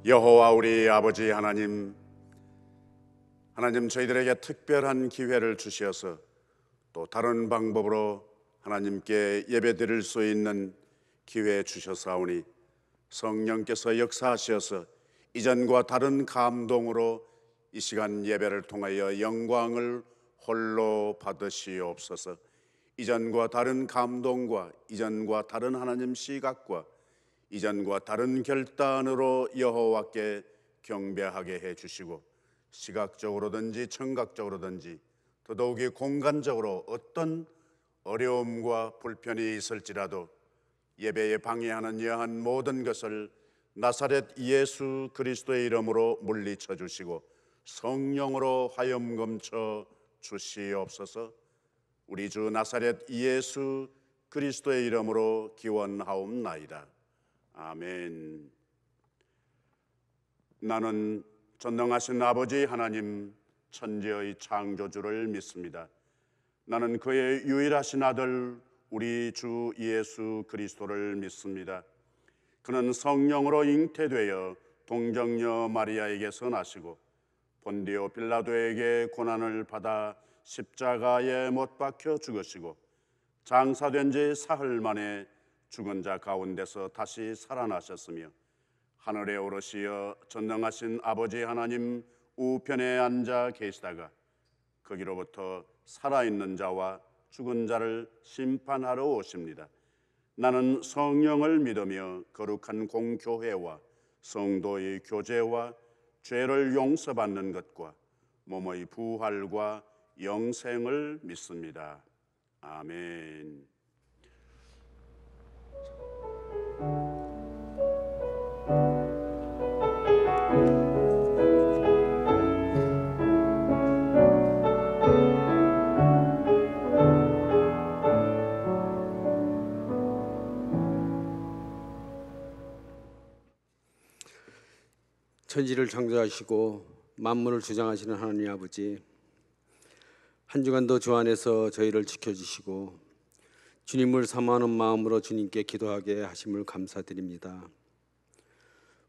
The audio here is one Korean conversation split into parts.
여호와 우리 아버지 하나님, 저희들에게 특별한 기회를 주셔서 또 다른 방법으로 하나님께 예배드릴 수 있는 기회 주셨사오니 성령께서 역사하셔서 이전과 다른 감동으로 이 시간 예배를 통하여 영광을 홀로 받으시옵소서. 이전과 다른 감동과 이전과 다른 하나님 시각과 이전과 다른 결단으로 여호와께 경배하게 해주시고 시각적으로든지 청각적으로든지 더더욱이 공간적으로 어떤 어려움과 불편이 있을지라도 예배에 방해하는 여한 모든 것을 나사렛 예수 그리스도의 이름으로 물리쳐 주시고 성령으로 화염검쳐 주시옵소서. 우리 주 나사렛 예수 그리스도의 이름으로 기원하옵나이다. 아멘. 나는 전능하신 아버지 하나님 천지의 창조주를 믿습니다. 나는 그의 유일하신 아들 우리 주 예수 그리스도를 믿습니다. 그는 성령으로 잉태되어 동정녀 마리아에게서 나시고 본디오 빌라도에게 고난을 받아 십자가에 못 박혀 죽으시고 장사된 지 사흘 만에 죽은 자 가운데서 다시 살아나셨으며 하늘에 오르시어 전능하신 아버지 하나님 우편에 앉아 계시다가 거기로부터 살아있는 자와 죽은 자를 심판하러 오십니다. 나는 성령을 믿으며 거룩한 공교회와 성도의 교제와 죄를 용서받는 것과 몸의 부활과 영생을 믿습니다. 아멘. 천지를 창조하시고 만물을 주장하시는 하나님 아버지, 한 주간도 주 안에서 저희를 지켜주시고 주님을 사모하는 마음으로 주님께 기도하게 하심을 감사드립니다.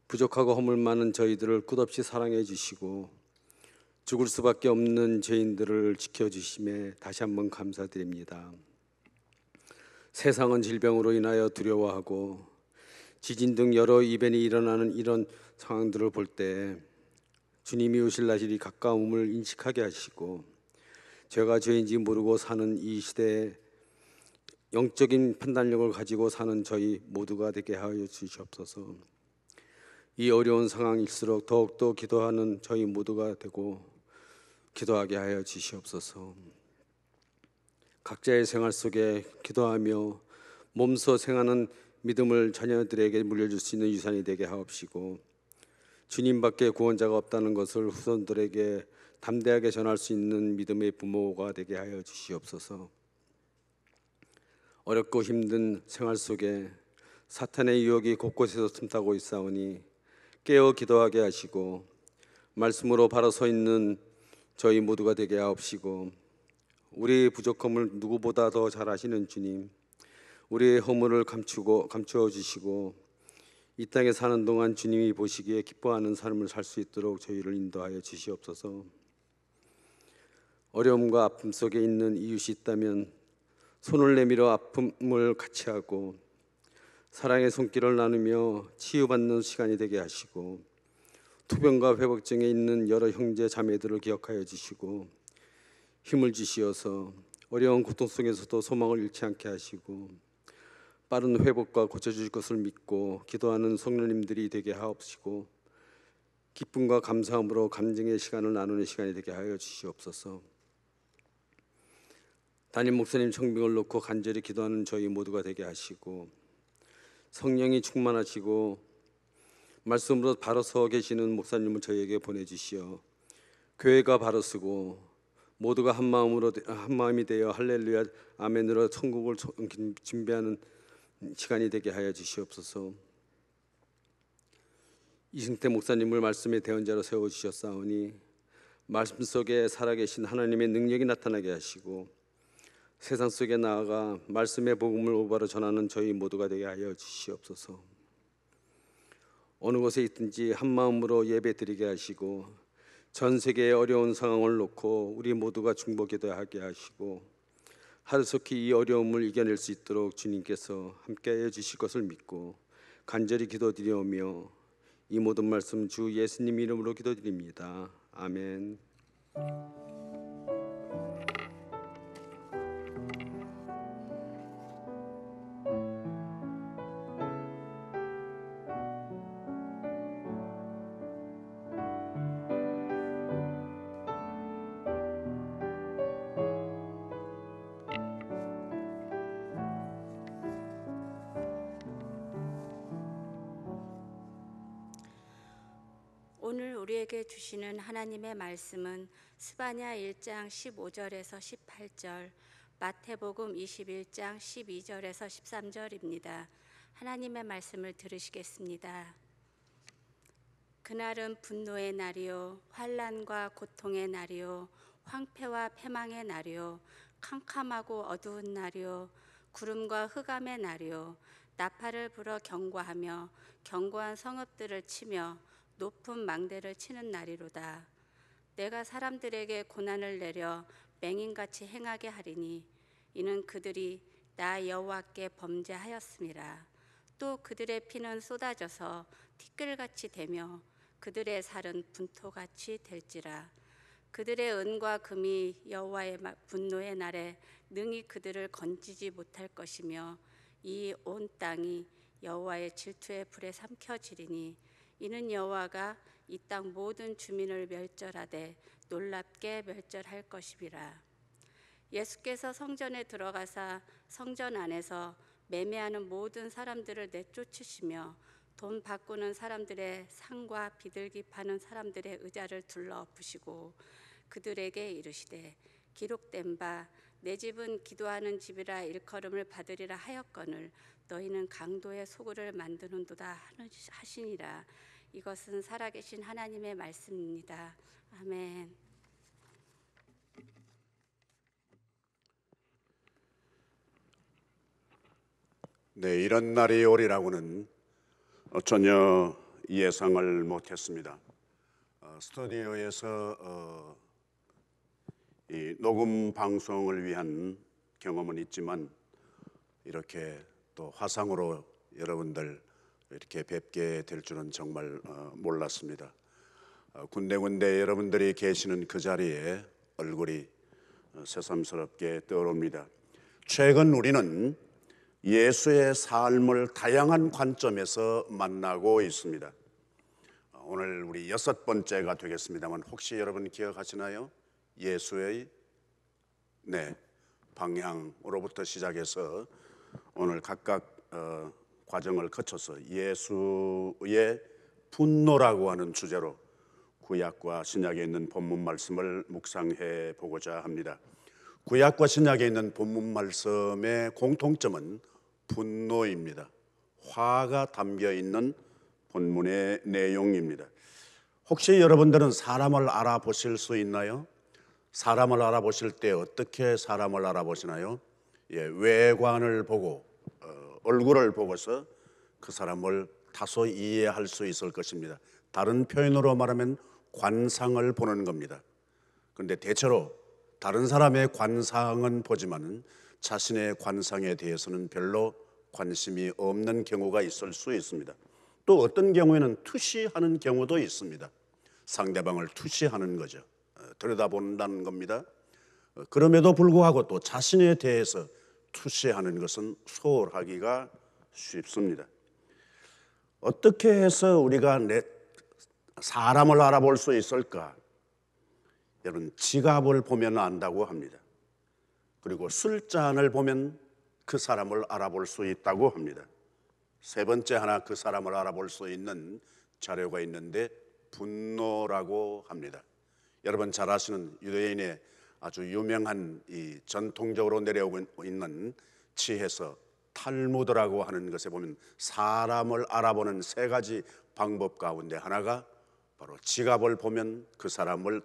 부족하고 허물 많은 저희들을 끝없이 사랑해 주시고 죽을 수밖에 없는 죄인들을 지켜주심에 다시 한번 감사드립니다. 세상은 질병으로 인하여 두려워하고 지진 등 여러 이변이 일어나는 이런 상황들을 볼 때 주님이 오실 날이 가까움을 인식하게 하시고 죄가 죄인지 모르고 사는 이 시대에 영적인 판단력을 가지고 사는 저희 모두가 되게 하여 주시옵소서. 이 어려운 상황일수록 더욱더 기도하는 저희 모두가 되고 기도하게 하여 주시옵소서. 각자의 생활 속에 기도하며 몸소 생하는 믿음을 자녀들에게 물려줄 수 있는 유산이 되게 하옵시고 주님밖에 구원자가 없다는 것을 후손들에게 담대하게 전할 수 있는 믿음의 부모가 되게 하여 주시옵소서. 어렵고 힘든 생활 속에 사탄의 유혹이 곳곳에서 틈타고 있사오니 깨어 기도하게 하시고 말씀으로 바로 서 있는 저희 모두가 되게 하옵시고 우리의 부족함을 누구보다 더 잘 아시는 주님, 우리의 허물을 감추어 주시고 이 땅에 사는 동안 주님이 보시기에 기뻐하는 삶을 살 수 있도록 저희를 인도하여 주시옵소서. 어려움과 아픔 속에 있는 이웃이 있다면 손을 내밀어 아픔을 같이 하고 사랑의 손길을 나누며 치유받는 시간이 되게 하시고 투병과 회복증에 있는 여러 형제 자매들을 기억하여 주시고 힘을 주시어서 어려운 고통 속에서도 소망을 잃지 않게 하시고 빠른 회복과 고쳐주실 것을 믿고 기도하는 성도님들이 되게 하옵시고 기쁨과 감사함으로 감정의 시간을 나누는 시간이 되게 하여 주시옵소서. 담임 목사님 청빙을 놓고 간절히 기도하는 저희 모두가 되게 하시고 성령이 충만하시고 말씀으로 바로 서 계시는 목사님을 저희에게 보내주시어 교회가 바로 서고 모두가 한 마음이 되어 할렐루야 아멘으로 천국을 준비하는 시간이 되게 하여 주시옵소서. 이승태 목사님을 말씀의 대언자로 세워주셨사오니 말씀 속에 살아계신 하나님의 능력이 나타나게 하시고 세상 속에 나아가 말씀의 복음을 올바로 전하는 저희 모두가 되게 하여 주시옵소서. 어느 곳에 있든지 한 마음으로 예배드리게 하시고 전 세계의 어려운 상황을 놓고 우리 모두가 중보기도하게 하시고 하루속히 이 어려움을 이겨낼 수 있도록 주님께서 함께해 주실 것을 믿고 간절히 기도드리오며 이 모든 말씀 주 예수님 이름으로 기도드립니다. 아멘. 오늘 우리에게 주시는 하나님의 말씀은 스바냐 1장 15절에서 18절, 마태복음 21장 12절에서 13절입니다. 하나님의 말씀을 들으시겠습니다. 그날은 분노의 날이요 환난과 고통의 날이요 황폐와 패망의 날이요 캄캄하고 어두운 날이요 구름과 흑암의 날이요 나팔을 불어 경고하며 견고한 성읍들을 치며 높은 망대를 치는 날이로다. 내가 사람들에게 고난을 내려 맹인같이 행하게 하리니 이는 그들이 나 여호와께 범죄하였음이라. 또 그들의 피는 쏟아져서 티끌같이 되며 그들의 살은 분토같이 될지라. 그들의 은과 금이 여호와의 분노의 날에 능히 그들을 건지지 못할 것이며 이 온 땅이 여호와의 질투의 불에 삼켜지리니 이는 여호와가 이 땅 모든 주민을 멸절하되 놀랍게 멸절할 것이라. 예수께서 성전에 들어가사 성전 안에서 매매하는 모든 사람들을 내쫓으시며 돈 바꾸는 사람들의 상과 비둘기 파는 사람들의 의자를 둘러 엎으시고 그들에게 이르시되 기록된 바 내 집은 기도하는 집이라 일컬음을 받으리라 하였거늘 너희는 강도의 소굴을 만드는도다 하시니라. 이것은 살아계신 하나님의 말씀입니다. 아멘. 네, 이런 날이 오리라고는 전혀 예상을 못했습니다. 스튜디오에서 이 녹음 방송을 위한 경험은 있지만 이렇게 또 화상으로 여러분들 이렇게 뵙게 될 줄은 정말 몰랐습니다. 군데군데 여러분들이 계시는 그 자리에 얼굴이 새삼스럽게 떠오릅니다. 최근 우리는 예수의 삶을 다양한 관점에서 만나고 있습니다. 오늘 우리 6번째가 되겠습니다만 혹시 여러분 기억하시나요? 예수의 방향으로부터 시작해서 오늘 각각 과정을 거쳐서 예수의 분노라고 하는 주제로 구약과 신약에 있는 본문 말씀을 묵상해 보고자 합니다. 구약과 신약에 있는 본문 말씀의 공통점은 분노입니다. 화가 담겨 있는 본문의 내용입니다. 혹시 여러분들은 사람을 알아보실 수 있나요? 사람을 알아보실 때 어떻게 사람을 알아보시나요? 외관을 보고 얼굴을 보고서 그 사람을 다소 이해할 수 있을 것입니다. 다른 표현으로 말하면 관상을 보는 겁니다. 그런데 대체로 다른 사람의 관상은 보지만 자신의 관상에 대해서는 별로 관심이 없는 경우가 있을 수 있습니다. 또 어떤 경우에는 투시하는 경우도 있습니다. 상대방을 투시하는 거죠. 들여다본다는 겁니다. 그럼에도 불구하고 또 자신에 대해서 투시하는 것은 소홀하기가 쉽습니다. 어떻게 해서 우리가 사람을 알아볼 수 있을까? 여러분, 지갑을 보면 안다고 합니다. 그리고 술잔을 보면 그 사람을 알아볼 수 있다고 합니다. 세 번째 하나 그 사람을 알아볼 수 있는 자료가 있는데 분노라고 합니다. 여러분 잘 아시는 유대인의 아주 유명한 이 전통적으로 내려오고 있는 지혜서 탈무드라고 하는 것에 보면 사람을 알아보는 세 가지 방법 가운데 하나가 바로 지갑을 보면 그 사람을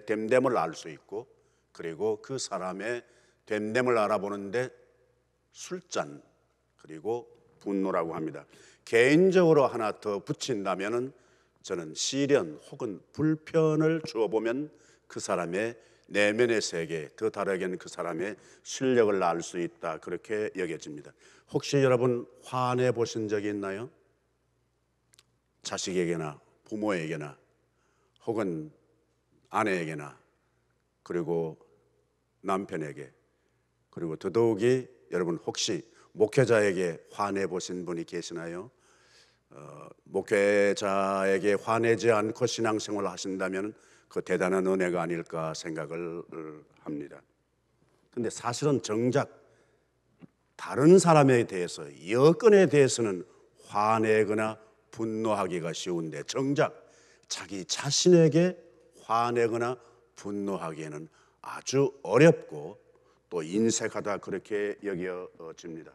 됨됨을 알 수 있고, 그리고 그 사람의 됨됨을 알아보는데 술잔 그리고 분노라고 합니다. 개인적으로 하나 더 붙인다면은 저는 시련 혹은 불편을 주어보면 그 사람의 내면의 세계, 더 다르게는 그 사람의 실력을 알 수 있다, 그렇게 여겨집니다. 혹시 여러분 화내 보신 적이 있나요? 자식에게나 부모에게나 혹은 아내에게나 그리고 남편에게, 그리고 더더욱이 여러분 혹시 목회자에게 화내 보신 분이 계시나요? 목회자에게 화내지 않고 신앙생활을 하신다면 그 대단한 은혜가 아닐까 생각을 합니다. 근데 사실은 정작 다른 사람에 대해서, 여건에 대해서는 화내거나 분노하기가 쉬운데 정작 자기 자신에게 화내거나 분노하기에는 아주 어렵고 또 인색하다, 그렇게 여겨집니다.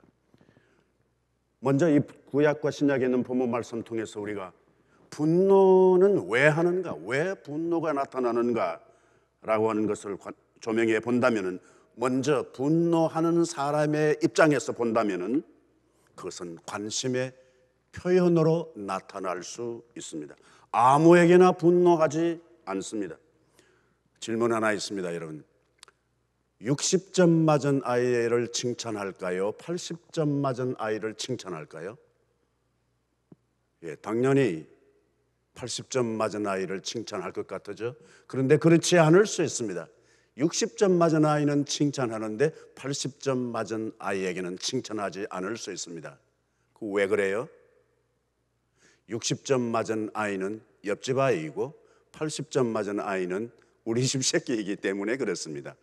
먼저 이 구약과 신약에 있는 본문 말씀 통해서 우리가 분노는 왜 하는가, 왜 분노가 나타나는가 라고 하는 것을 조명해 본다면, 먼저 분노하는 사람의 입장에서 본다면 그것은 관심의 표현으로 나타날 수 있습니다. 아무에게나 분노하지 않습니다. 질문 하나 있습니다, 여러분. 60점 맞은 아이를 칭찬할까요? 80점 맞은 아이를 칭찬할까요? 예, 당연히 80점 맞은 아이를 칭찬할 것 같죠? 그런데 그렇지 않을 수 있습니다. 60점 맞은 아이는 칭찬하는데 80점 맞은 아이에게는 칭찬하지 않을 수 있습니다. 그 왜 그래요? 60점 맞은 아이는 옆집 아이이고 80점 맞은 아이는 우리 집 새끼이기 때문에 그렇습니다.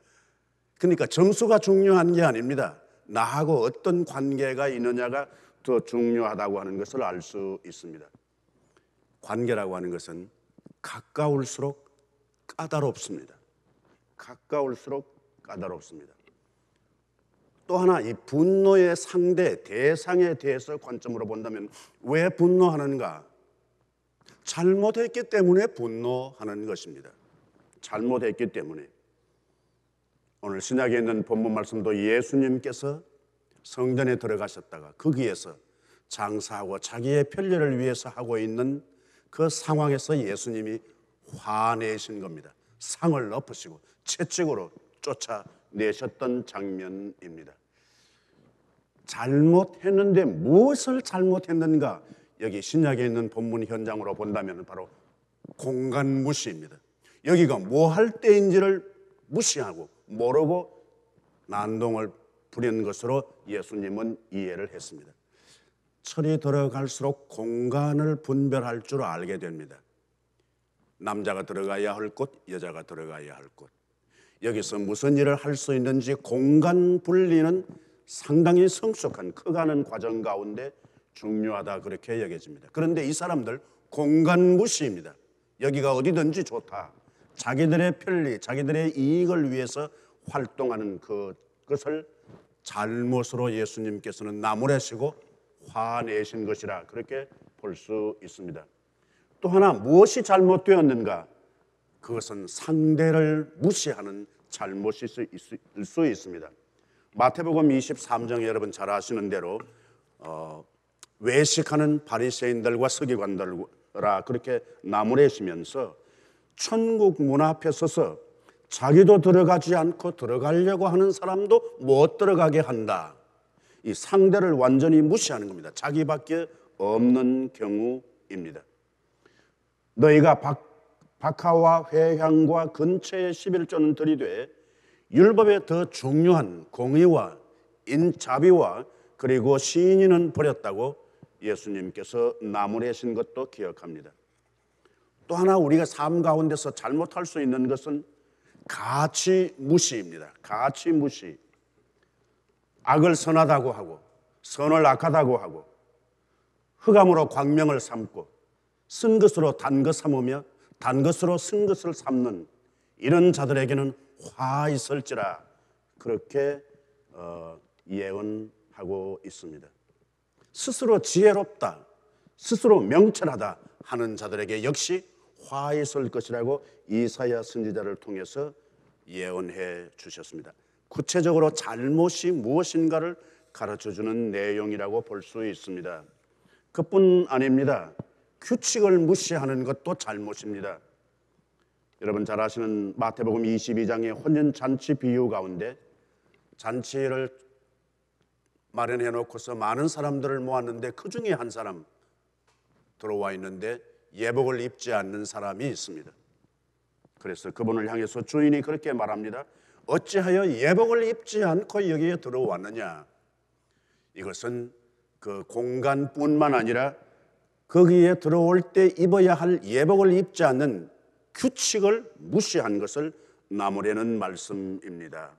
그러니까 점수가 중요한 게 아닙니다. 나하고 어떤 관계가 있느냐가 더 중요하다고 하는 것을 알 수 있습니다. 관계라고 하는 것은 가까울수록 까다롭습니다. 가까울수록 까다롭습니다. 또 하나, 이 분노의 상대, 대상에 대해서 관점으로 본다면 왜 분노하는가? 잘못했기 때문에 분노하는 것입니다. 잘못했기 때문에. 오늘 신약에 있는 본문 말씀도 예수님께서 성전에 들어가셨다가 거기에서 장사하고 자기의 편리를 위해서 하고 있는 그 상황에서 예수님이 화내신 겁니다. 상을 엎으시고 채찍으로 쫓아내셨던 장면입니다. 잘못했는데 무엇을 잘못했는가? 여기 신약에 있는 본문 현장으로 본다면 바로 공간 무시입니다. 여기가 뭐 할 때인지를 무시하고 모르고 난동을 부린 것으로 예수님은 이해를 했습니다. 철이 들어갈수록 공간을 분별할 줄 알게 됩니다. 남자가 들어가야 할 곳, 여자가 들어가야 할 곳, 여기서 무슨 일을 할 수 있는지 공간 분리는 상당히 성숙한 커가는 과정 가운데 중요하다, 그렇게 여겨집니다. 그런데 이 사람들 공간 무시입니다. 여기가 어디든지 좋다. 자기들의 편리, 자기들의 이익을 위해서 활동하는 그것을 잘못으로 예수님께서는 나무라시고 화내신 것이라, 그렇게 볼 수 있습니다. 또 하나, 무엇이 잘못되었는가? 그것은 상대를 무시하는 잘못일 수 있습니다. 마태복음 23장 여러분 잘 아시는 대로 외식하는 바리새인들과 서기관들라 그렇게 나무라시면서 천국 문 앞에 서서 자기도 들어가지 않고 들어가려고 하는 사람도 못 들어가게 한다. 이 상대를 완전히 무시하는 겁니다. 자기밖에 없는 경우입니다. 너희가 박하와 회향과 근처의 11조는 들이되 율법에 더 중요한 공의와 인자비와 그리고 시인은 버렸다고 예수님께서 나무라신 것도 기억합니다. 또 하나 우리가 삶 가운데서 잘못할 수 있는 것은 가치 무시입니다. 가치 무시. 악을 선하다고 하고 선을 악하다고 하고 흑암으로 광명을 삼고 쓴 것으로 단 것 삼으며 단 것으로 쓴 것을 삼는 이런 자들에게는 화 있을지라, 그렇게 예언하고 있습니다. 스스로 지혜롭다, 스스로 명철하다 하는 자들에게 역시 화 있을 것이라고 이사야 선지자를 통해서 예언해 주셨습니다. 구체적으로 잘못이 무엇인가를 가르쳐주는 내용이라고 볼 수 있습니다. 그뿐 아닙니다. 규칙을 무시하는 것도 잘못입니다. 여러분 잘 아시는 마태복음 22장의 혼인잔치 비유 가운데 잔치를 마련해 놓고서 많은 사람들을 모았는데 그 중에 한 사람 들어와 있는데 예복을 입지 않는 사람이 있습니다. 그래서 그분을 향해서 주인이 그렇게 말합니다. 어찌하여 예복을 입지 않고 여기에 들어왔느냐? 이것은 그 공간뿐만 아니라 거기에 들어올 때 입어야 할 예복을 입지 않는 규칙을 무시한 것을 나무라는 말씀입니다.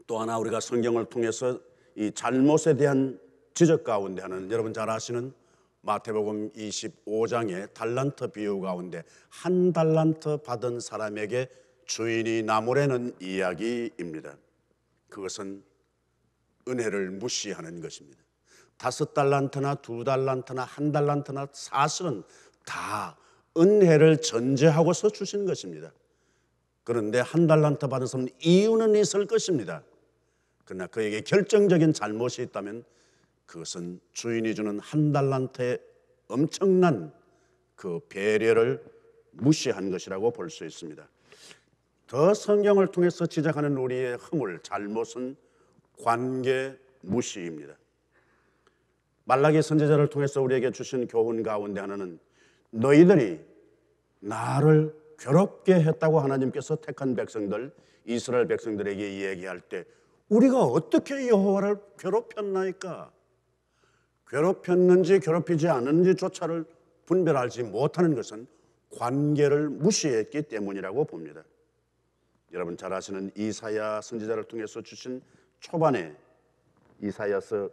또 하나 우리가 성경을 통해서 이 잘못에 대한 지적 가운데 하나는 여러분 잘 아시는 마태복음 25장의 달란트 비유 가운데 한 달란트 받은 사람에게 주인이 나무라는 이야기입니다. 그것은 은혜를 무시하는 것입니다. 5달란트나 2달란트나 1달란트나 사실은 다 은혜를 전제하고서 주신 것입니다. 그런데 1달란트 받은 사람은 이유는 있을 것입니다. 그러나 그에게 결정적인 잘못이 있다면 그것은 주인이 주는 1달란트의 엄청난 그 배려를 무시한 것이라고 볼 수 있습니다. 더 성경을 통해서 지적하는 우리의 허물, 잘못은 관계 무시입니다. 말라기 선지자를 통해서 우리에게 주신 교훈 가운데 하나는 너희들이 나를 괴롭게 했다고 하나님께서 택한 백성들, 이스라엘 백성들에게 얘기할 때 우리가 어떻게 여호와를 괴롭혔나이까? 괴롭혔는지 괴롭히지 않았는지조차를 분별하지 못하는 것은 관계를 무시했기 때문이라고 봅니다. 여러분 잘 아시는 이사야 선지자를 통해서 주신 초반에 이사야서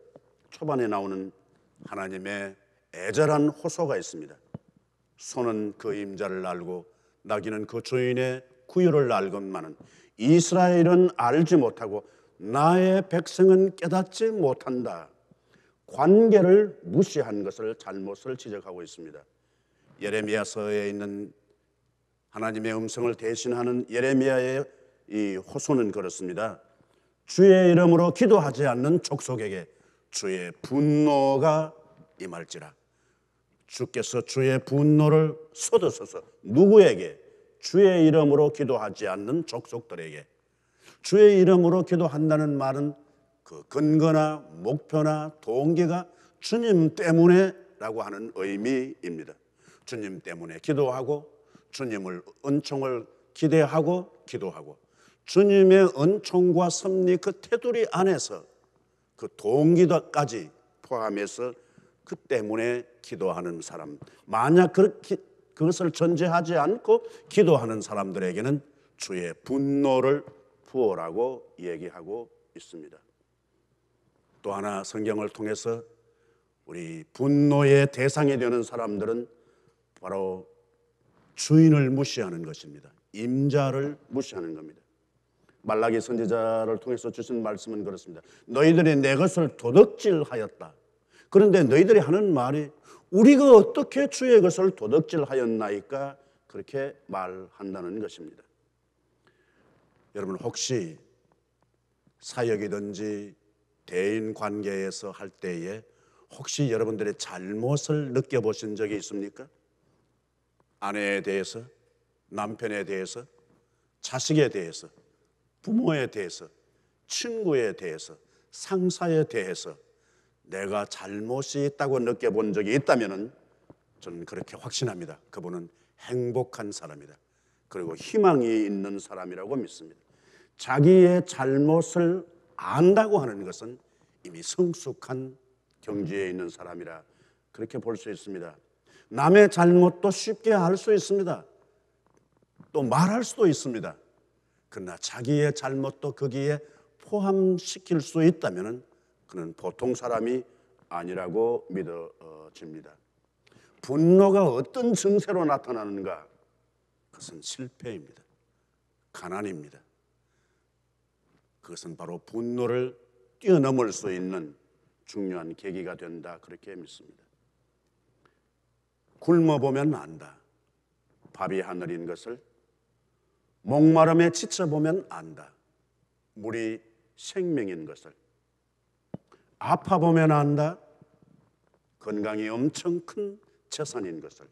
초반에 나오는 하나님의 애절한 호소가 있습니다. 소는 그 임자를 알고 나귀는 그 주인의 구유를 알건만은 이스라엘은 알지 못하고 나의 백성은 깨닫지 못한다. 관계를 무시한 것을 잘못을 지적하고 있습니다. 예레미야서에 있는 하나님의 음성을 대신하는 예레미야의 이 호소는 그렇습니다. 주의 이름으로 기도하지 않는 족속에게 주의 분노가 임할지라. 주께서 주의 분노를 쏟으소서. 누구에게? 주의 이름으로 기도하지 않는 족속들에게. 주의 이름으로 기도한다는 말은 그 근거나 목표나 동기가 주님 때문에라고 하는 의미입니다. 주님 때문에 기도하고 주님을 은총을 기대하고 기도하고 주님의 은총과 섭리 그 테두리 안에서 그 동기도까지 포함해서 그 때문에 기도하는 사람, 만약 그것을 전제하지 않고 기도하는 사람들에게는 주의 분노를 부어라고 얘기하고 있습니다. 또 하나 성경을 통해서 우리 분노의 대상이 되는 사람들은 바로 주인을 무시하는 것입니다. 임자를 무시하는 겁니다. 말라기 선지자를 통해서 주신 말씀은 그렇습니다. 너희들이 내 것을 도둑질하였다. 그런데 너희들이 하는 말이 우리가 어떻게 주의 것을 도둑질하였나이까? 그렇게 말한다는 것입니다. 여러분 혹시 사역이든지 대인 관계에서 할 때에 혹시 여러분들의 잘못을 느껴보신 적이 있습니까? 아내에 대해서, 남편에 대해서, 자식에 대해서, 부모에 대해서, 친구에 대해서, 상사에 대해서 내가 잘못이 있다고 느껴본 적이 있다면 저는 그렇게 확신합니다. 그분은 행복한 사람이다. 그리고 희망이 있는 사람이라고 믿습니다. 자기의 잘못을 안다고 하는 것은 이미 성숙한 경지에 있는 사람이라 그렇게 볼 수 있습니다. 남의 잘못도 쉽게 알 수 있습니다. 또 말할 수도 있습니다. 그러나 자기의 잘못도 거기에 포함시킬 수 있다면 그는 보통 사람이 아니라고 믿어집니다. 분노가 어떤 증세로 나타나는가? 그것은 실패입니다. 가난입니다. 그것은 바로 분노를 뛰어넘을 수 있는 중요한 계기가 된다 그렇게 믿습니다. 굶어보면 안다. 밥이 하늘인 것을 목마름에 지쳐보면 안다. 물이 생명인 것을, 아파보면 안다, 건강이 엄청 큰 재산인 것을,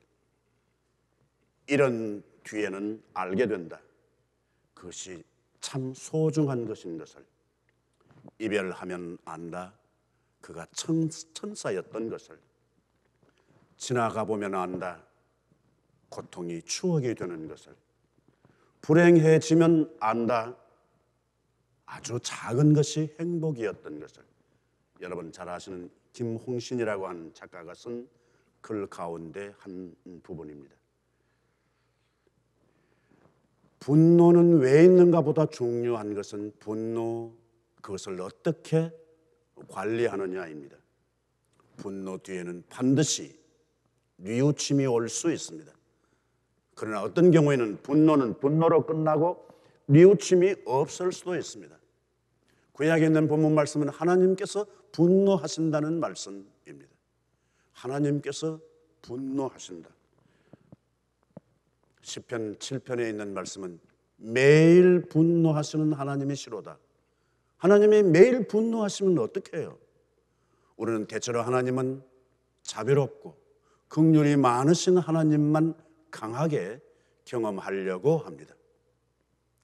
이런 뒤에는 알게 된다, 그것이 참 소중한 것인 것을, 이별하면 안다, 그가 천사였던 것을, 지나가 보면 안다, 고통이 추억이 되는 것을, 불행해지면 안다, 아주 작은 것이 행복이었던 것을. 여러분 잘 아시는 김홍신이라고 하는 작가가 쓴 글 가운데 한 부분입니다. 분노는 왜 있는가 보다 중요한 것은 분노, 그것을 어떻게 관리하느냐입니다. 분노 뒤에는 반드시 뉘우침이 올 수 있습니다. 그러나 어떤 경우에는 분노는 분노로 끝나고 뉘우침이 없을 수도 있습니다. 구약에 있는 본문 말씀은 하나님께서 분노하신다는 말씀입니다. 하나님께서 분노하신다. 시편 7편에 있는 말씀은 매일 분노하시는 하나님이시로다. 하나님이 매일 분노하시면 어떻게 해요? 우리는 대체로 하나님은 자비롭고 긍휼이 많으신 하나님만 강하게 경험하려고 합니다.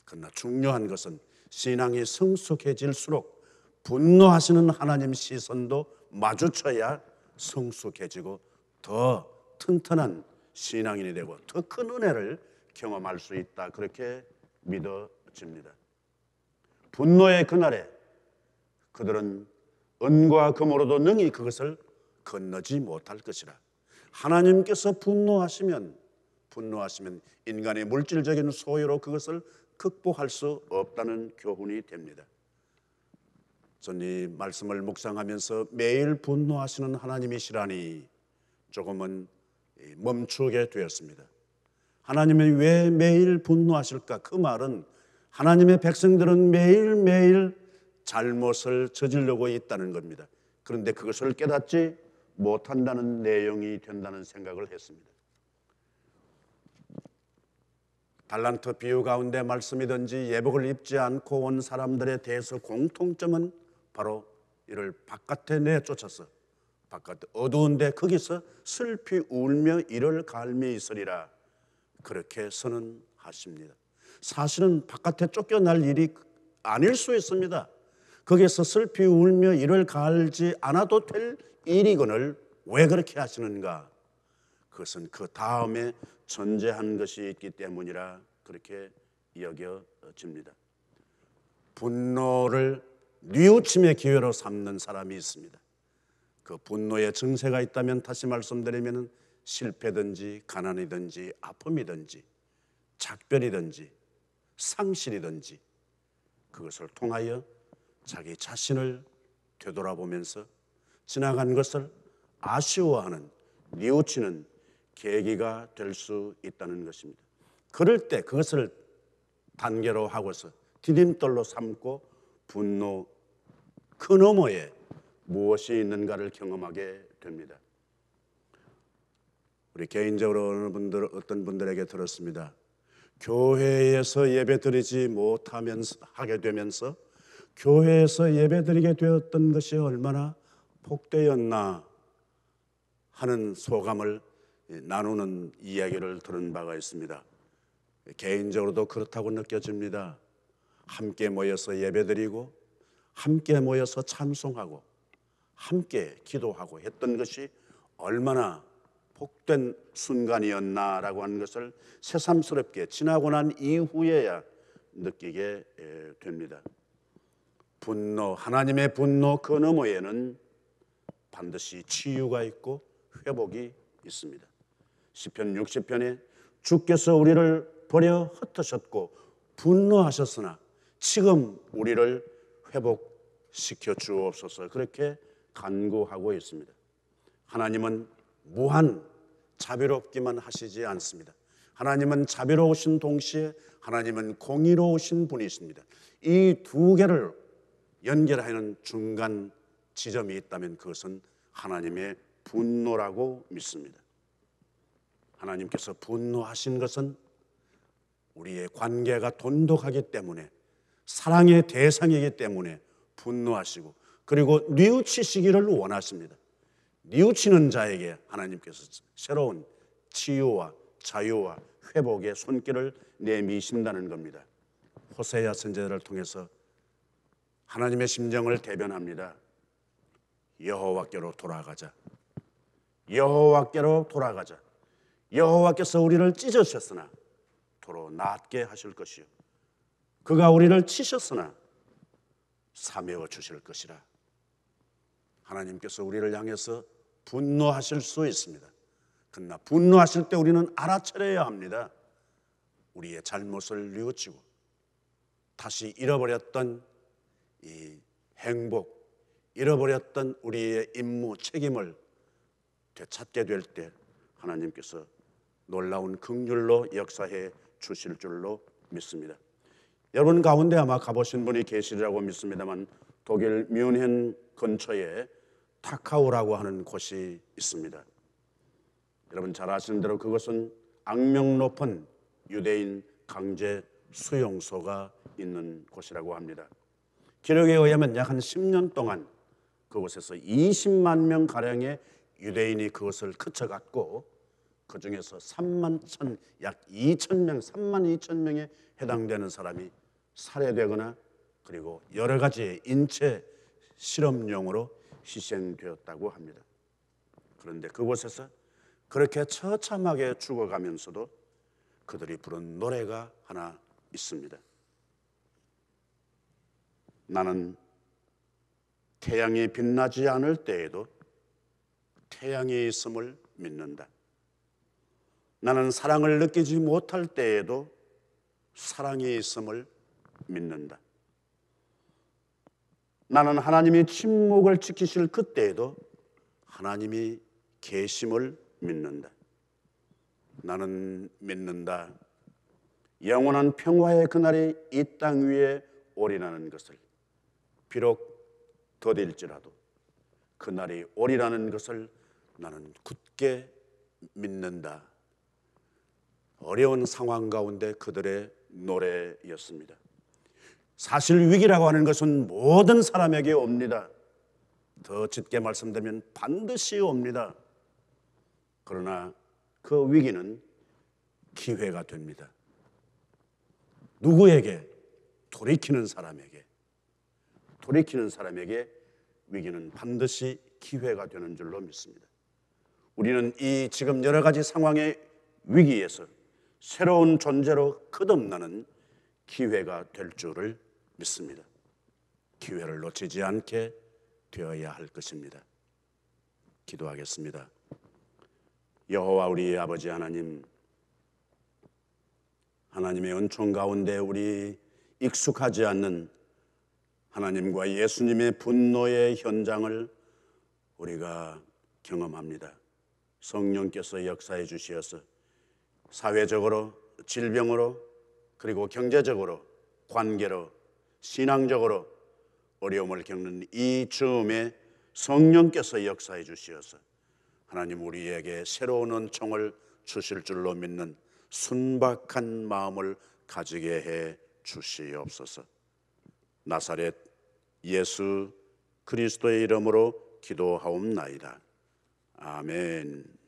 그러나 중요한 것은 신앙이 성숙해질수록 분노하시는 하나님 시선도 마주쳐야 성숙해지고 더 튼튼한 신앙인이 되고 더 큰 은혜를 경험할 수 있다, 그렇게 믿어집니다. 분노의 그날에 그들은 은과 금으로도 능히 그것을 건너지 못할 것이라. 하나님께서 분노하시면 인간의 물질적인 소유로 그것을 극복할 수 없다는 교훈이 됩니다. 전 이 말씀을 묵상하면서 매일 분노하시는 하나님이시라니 조금은 멈추게 되었습니다. 하나님이 왜 매일 분노하실까? 그 말은 하나님의 백성들은 매일매일 잘못을 저지르고 있다는 겁니다. 그런데 그것을 깨닫지 못한다는 내용이 된다는 생각을 했습니다. 달란트 비유 가운데 말씀이든지 예복을 입지 않고 온 사람들에 대해서 공통점은 바로 이를 바깥에 내쫓아서 바깥 어두운데 거기서 슬피 울며 이를 갈미 있으리라, 그렇게 선언하십니다. 사실은 바깥에 쫓겨날 일이 아닐 수 있습니다. 거기서 슬피 울며 이를 갈지 않아도 될 일이거늘 왜 그렇게 하시는가? 그것은 그 다음에 전제한 것이 있기 때문이라 그렇게 여겨집니다. 분노를 뉘우침의 기회로 삼는 사람이 있습니다. 그 분노의 증세가 있다면 다시 말씀드리면 실패든지 가난이든지 아픔이든지 작별이든지 상실이든지 그것을 통하여 자기 자신을 되돌아보면서 지나간 것을 아쉬워하는, 뉘우치는 계기가 될 수 있다는 것입니다. 그럴 때 그것을 단계로 하고서 디딤돌로 삼고 분노 그 너머에 무엇이 있는가를 경험하게 됩니다. 우리 개인적으로 어떤 분들에게 들었습니다. 교회에서 예배드리지 못하면서 하게 되면서 교회에서 예배드리게 되었던 것이 얼마나 복되었나 하는 소감을 나누는 이야기를 들은 바가 있습니다. 개인적으로도 그렇다고 느껴집니다. 함께 모여서 예배드리고 함께 모여서 찬송하고 함께 기도하고 했던 것이 얼마나 복된 순간이었나라고 하는 것을 새삼스럽게 지나고 난 이후에야 느끼게 됩니다. 분노, 하나님의 분노 그 너머에는 반드시 치유가 있고 회복이 있습니다. 시편 60편에 주께서 우리를 버려 흩으셨고 분노하셨으나 지금 우리를 회복시켜 주옵소서, 그렇게 간구하고 있습니다. 하나님은 무한 자비롭기만 하시지 않습니다. 하나님은 자비로우신 동시에 하나님은 공의로우신 분이십니다. 이 두 개를 연결하는 중간 지점이 있다면 그것은 하나님의 분노라고 믿습니다. 하나님께서 분노하신 것은 우리의 관계가 돈독하기 때문에, 사랑의 대상이기 때문에 분노하시고 그리고 뉘우치시기를 원하십니다. 뉘우치는 자에게 하나님께서 새로운 치유와 자유와 회복의 손길을 내미신다는 겁니다. 호세아 선지자를 통해서 하나님의 심정을 대변합니다. 여호와께로 돌아가자. 여호와께로 돌아가자. 여호와께서 우리를 찢으셨으나 도로 낫게 하실 것이요 그가 우리를 치셨으나 사매어 주실 것이라. 하나님께서 우리를 향해서 분노하실 수 있습니다. 그러나 분노하실 때 우리는 알아차려야 합니다. 우리의 잘못을 뉘우치고 다시 잃어버렸던 이 행복, 잃어버렸던 우리의 임무, 책임을 되찾게 될 때 하나님께서 놀라운 긍휼로 역사해 주실 줄로 믿습니다. 여러분 가운데 아마 가보신 분이 계시리라고 믿습니다만 독일 뮌헨 근처에 타카우라고 하는 곳이 있습니다. 여러분 잘 아시는 대로 그것은 악명 높은 유대인 강제 수용소가 있는 곳이라고 합니다. 기록에 의하면 약 한 10년 동안 그곳에서 20만 명 가량의 유대인이 그것을 그쳐갔고 그 중에서 3만 2천 명에 해당되는 사람이 살해되거나 그리고 여러 가지의 인체 실험용으로 희생되었다고 합니다. 그런데 그곳에서 그렇게 처참하게 죽어가면서도 그들이 부른 노래가 하나 있습니다. 나는 태양이 빛나지 않을 때에도 태양이 있음을 믿는다. 나는 사랑을 느끼지 못할 때에도 사랑이 있음을 믿는다. 나는 하나님이 침묵을 지키실 그때에도 하나님이 계심을 믿는다. 나는 믿는다. 영원한 평화의 그날이 이 땅 위에 오리라는 것을. 비록 더딜지라도 그날이 오리라는 것을 나는 굳게 믿는다. 어려운 상황 가운데 그들의 노래였습니다. 사실 위기라고 하는 것은 모든 사람에게 옵니다. 더 짙게 말씀드리면 반드시 옵니다. 그러나 그 위기는 기회가 됩니다. 누구에게? 돌이키는 사람에게. 돌이키는 사람에게 위기는 반드시 기회가 되는 줄로 믿습니다. 우리는 이 지금 여러 가지 상황의 위기에서 새로운 존재로 거듭나는 기회가 될 줄을 믿습니다. 기회를 놓치지 않게 되어야 할 것입니다. 기도하겠습니다. 여호와 우리의 아버지 하나님, 하나님의 은총 가운데 우리 익숙하지 않는 하나님과 예수님의 분노의 현장을 우리가 경험합니다. 성령께서 역사해 주시어서 사회적으로, 질병으로, 그리고 경제적으로, 관계로, 신앙적으로 어려움을 겪는 이 즈음에 성령께서 역사해 주시어서 하나님 우리에게 새로운 은총을 주실 줄로 믿는 순박한 마음을 가지게 해 주시옵소서. 나사렛 예수 그리스도의 이름으로 기도하옵나이다. 아멘.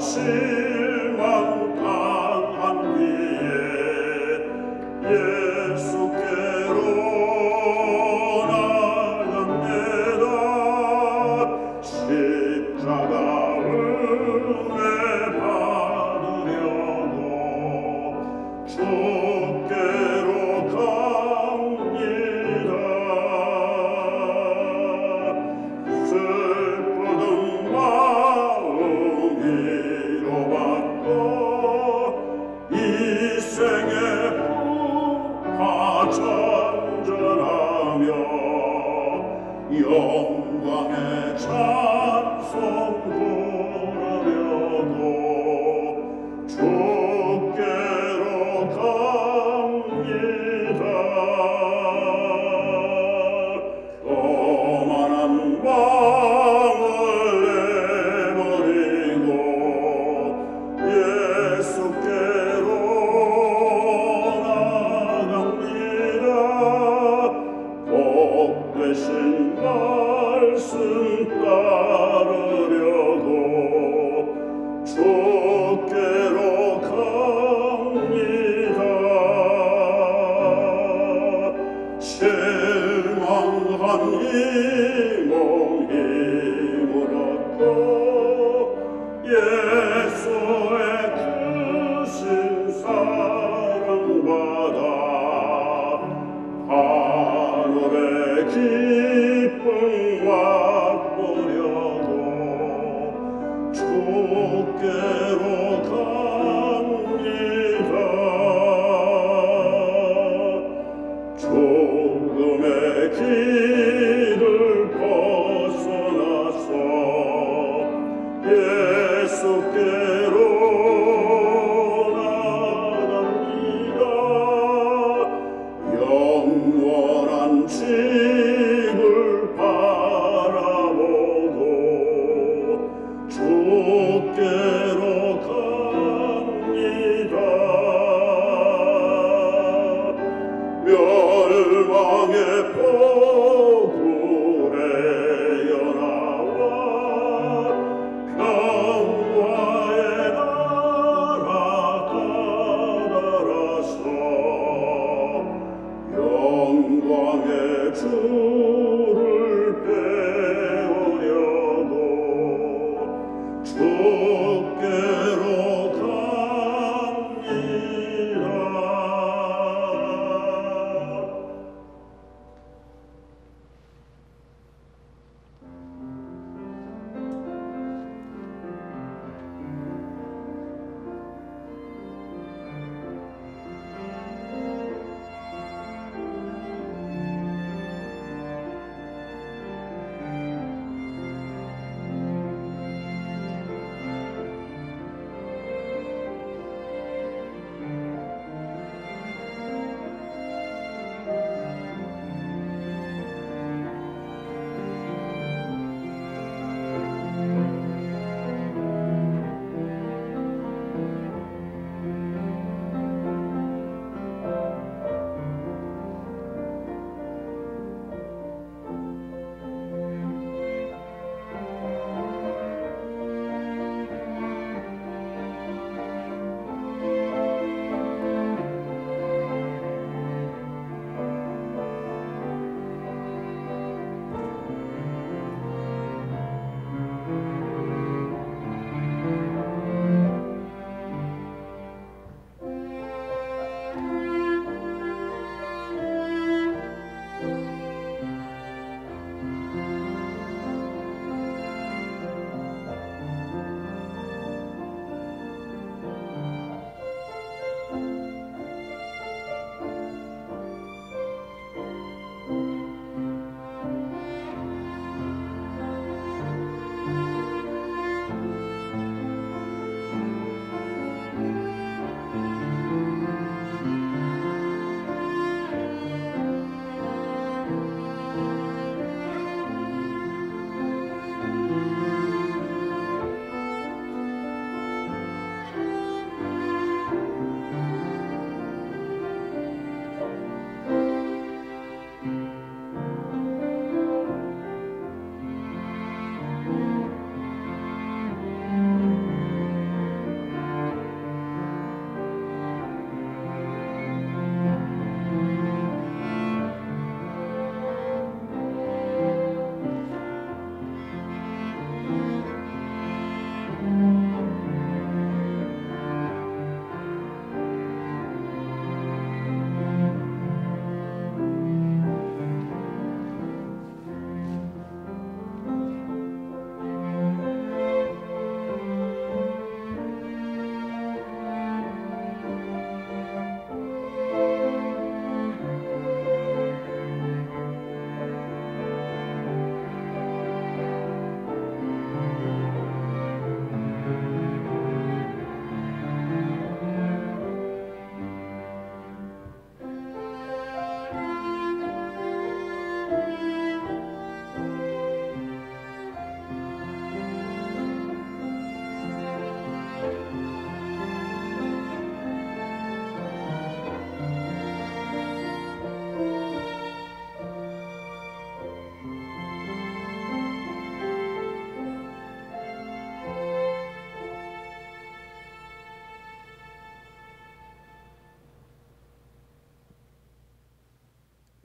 실망 주께로 갑니다. 죽음의 길을 벗어나서 예수께로 나갑니다. 영원한 집을 바라보고 주께로 갑니다. 멸망의 폭우에 연하와 평화의 나라 가다라서 영광의 주를 배우려고 주께로 갑니다.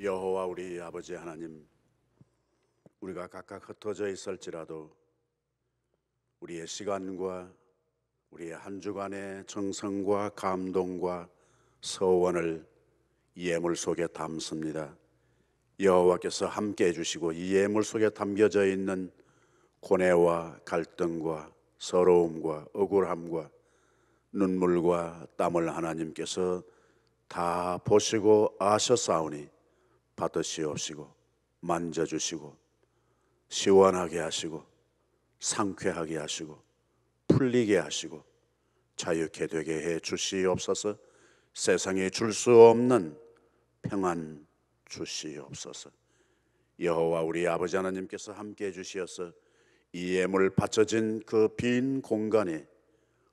여호와 우리 아버지 하나님, 우리가 각각 흩어져 있을지라도 우리의 시간과 우리의 한 주간의 정성과 감동과 서원을 이 예물 속에 담습니다. 여호와께서 함께 해주시고 이 예물 속에 담겨져 있는 고뇌와 갈등과 서러움과 억울함과 눈물과 땀을 하나님께서 다 보시고 아셨사오니 받으시옵시고 만져주시고 시원하게 하시고 상쾌하게 하시고 풀리게 하시고 자유케 되게 해 주시옵소서. 세상에 줄 수 없는 평안 주시옵소서. 여호와 우리 아버지 하나님께서 함께 해 주시어서 이 예물 바쳐진 그 빈 공간에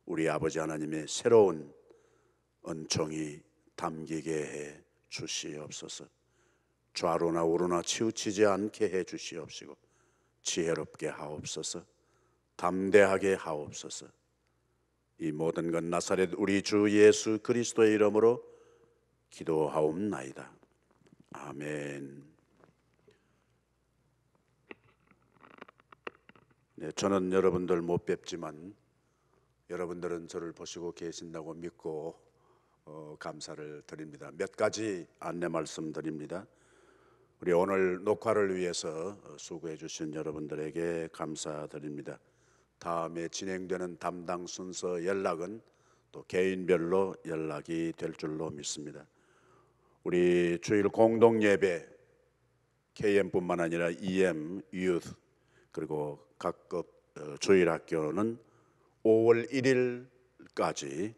우리 아버지 하나님의 새로운 은총이 담기게 해 주시옵소서. 좌로나 우로나 치우치지 않게 해 주시옵시고 지혜롭게 하옵소서. 담대하게 하옵소서. 이 모든 것 나사렛 우리 주 예수 그리스도의 이름으로 기도하옵나이다. 아멘. 네, 저는 여러분들 못 뵙지만 여러분들은 저를 보시고 계신다고 믿고 감사를 드립니다. 몇 가지 안내 말씀드립니다. 우리 오늘 녹화를 위해서 수고해 주신 여러분들에게 감사드립니다. 다음에 진행되는 담당 순서 연락은 또 개인별로 연락이 될 줄로 믿습니다. 우리 주일 공동 예배 KM뿐만 아니라 EM, Youth 그리고 각급 주일 학교는 5월 1일까지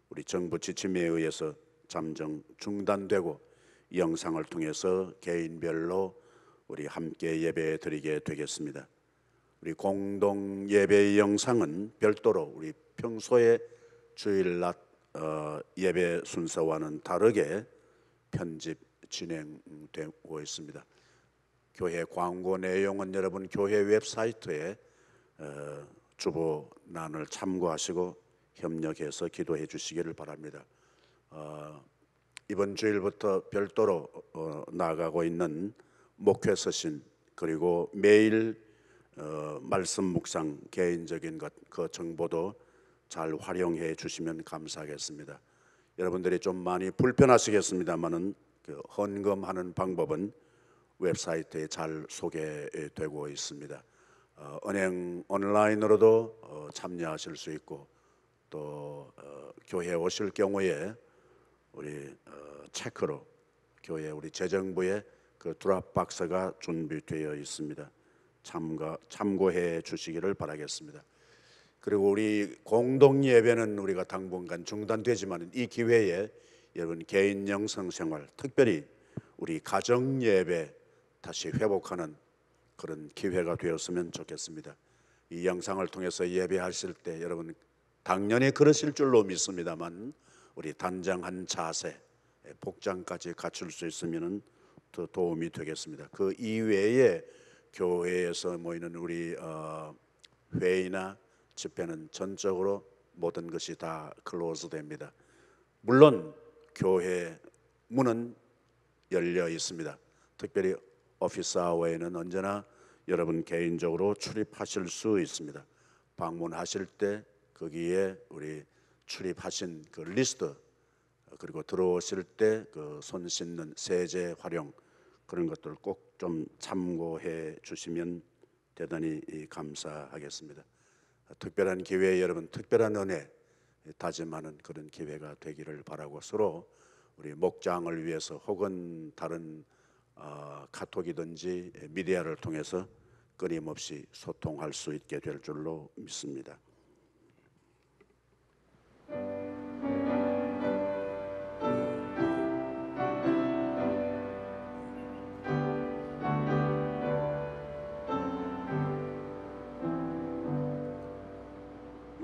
우리 정부 지침에 의해서 잠정 중단되고 영상을 통해서 개인별로 우리 함께 예배 드리게 되겠습니다. 우리 공동 예배의 영상은 별도로 우리 평소에 주일낮 예배 순서와는 다르게 편집 진행되고 있습니다. 교회 광고 내용은 여러분 교회 웹사이트에 주보란을 참고하시고 협력해서 기도해 주시기를 바랍니다. 이번 주일부터 별도로 나아가고 있는 목회 서신 그리고 매일 말씀 묵상 개인적인 그 정보도 잘 활용해 주시면 감사하겠습니다. 여러분들이 좀 많이 불편하시겠습니다만은 그 헌금하는 방법은 웹사이트에 잘 소개되고 있습니다. 은행 온라인으로도 참여하실 수 있고 또 교회에 오실 경우에 우리 체크로 교회 우리 재정부에 그 드랍박스가 준비되어 있습니다. 참고해 주시기를 바라겠습니다. 그리고 우리 공동 예배는 우리가 당분간 중단되지만 이 기회에 여러분 개인 영성 생활, 특별히 우리 가정 예배 다시 회복하는 그런 기회가 되었으면 좋겠습니다. 이 영상을 통해서 예배하실 때 여러분 당연히 그러실 줄로 믿습니다만 우리 단장한 자세, 복장까지 갖출 수 있으면 더 도움이 되겠습니다. 그 이외에 교회에서 모이는 우리 회의나 집회는 전적으로 모든 것이 다 클로즈됩니다. 물론 교회 문은 열려 있습니다. 특별히 오피스 아워에는 언제나 여러분 개인적으로 출입하실 수 있습니다. 방문하실 때 거기에 우리 출입하신 그 리스트 그리고 들어오실 때 그 손 씻는 세제 활용 그런 것들 꼭 좀 참고해 주시면 대단히 감사하겠습니다. 특별한 기회에 여러분 특별한 은혜 다짐하는 그런 기회가 되기를 바라고 서로 우리 목장을 위해서 혹은 다른 카톡이든지 미디어를 통해서 끊임없이 소통할 수 있게 될 줄로 믿습니다.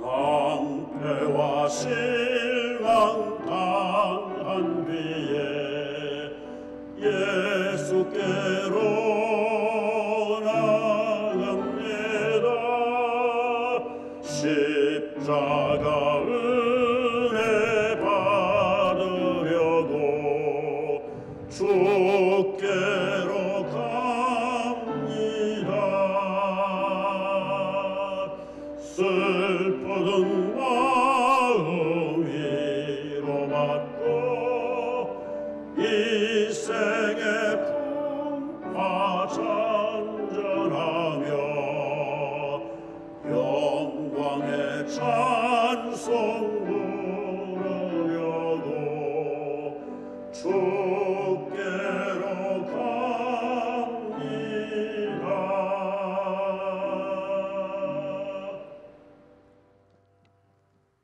낭패와 실망 당한 뒤에 예수께로 나갑니다. 십자가 은혜 받으려고 주께로 갑니다. 슬프던 마음 위로받고 이 생의 풍파 잔전하며 영광의 찬송 부르려고 주께로 갑니다.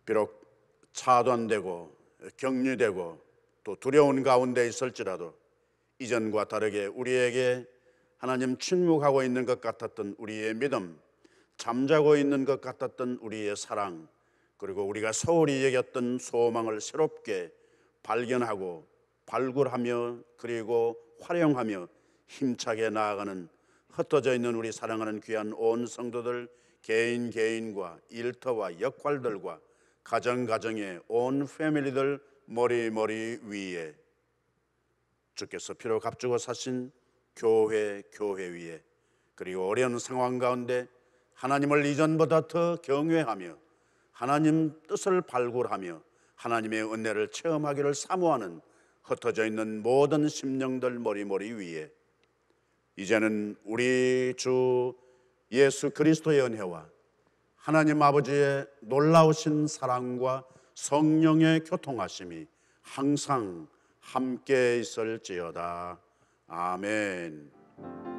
비록 차단되고 격리되고 또 두려운 가운데 있을지라도 이전과 다르게 우리에게 하나님 침묵하고 있는 것 같았던 우리의 믿음, 잠자고 있는 것 같았던 우리의 사랑, 그리고 우리가 소홀히 여겼던 소망을 새롭게 발견하고 발굴하며 그리고 활용하며 힘차게 나아가는 흩어져 있는 우리 사랑하는 귀한 온 성도들 개인과 일터와 역할들과 가정의 온 패밀리들 머리 위에 주께서 피로 값주고 사신 교회 위에, 그리고 어려운 상황 가운데 하나님을 이전보다 더 경외하며 하나님 뜻을 발굴하며 하나님의 은혜를 체험하기를 사모하는 흩어져 있는 모든 심령들 머리 위에 이제는 우리 주 예수 그리스도의 은혜와 하나님 아버지의 놀라우신 사랑과 성령의 교통하심이 항상 함께 있을지어다. 아멘.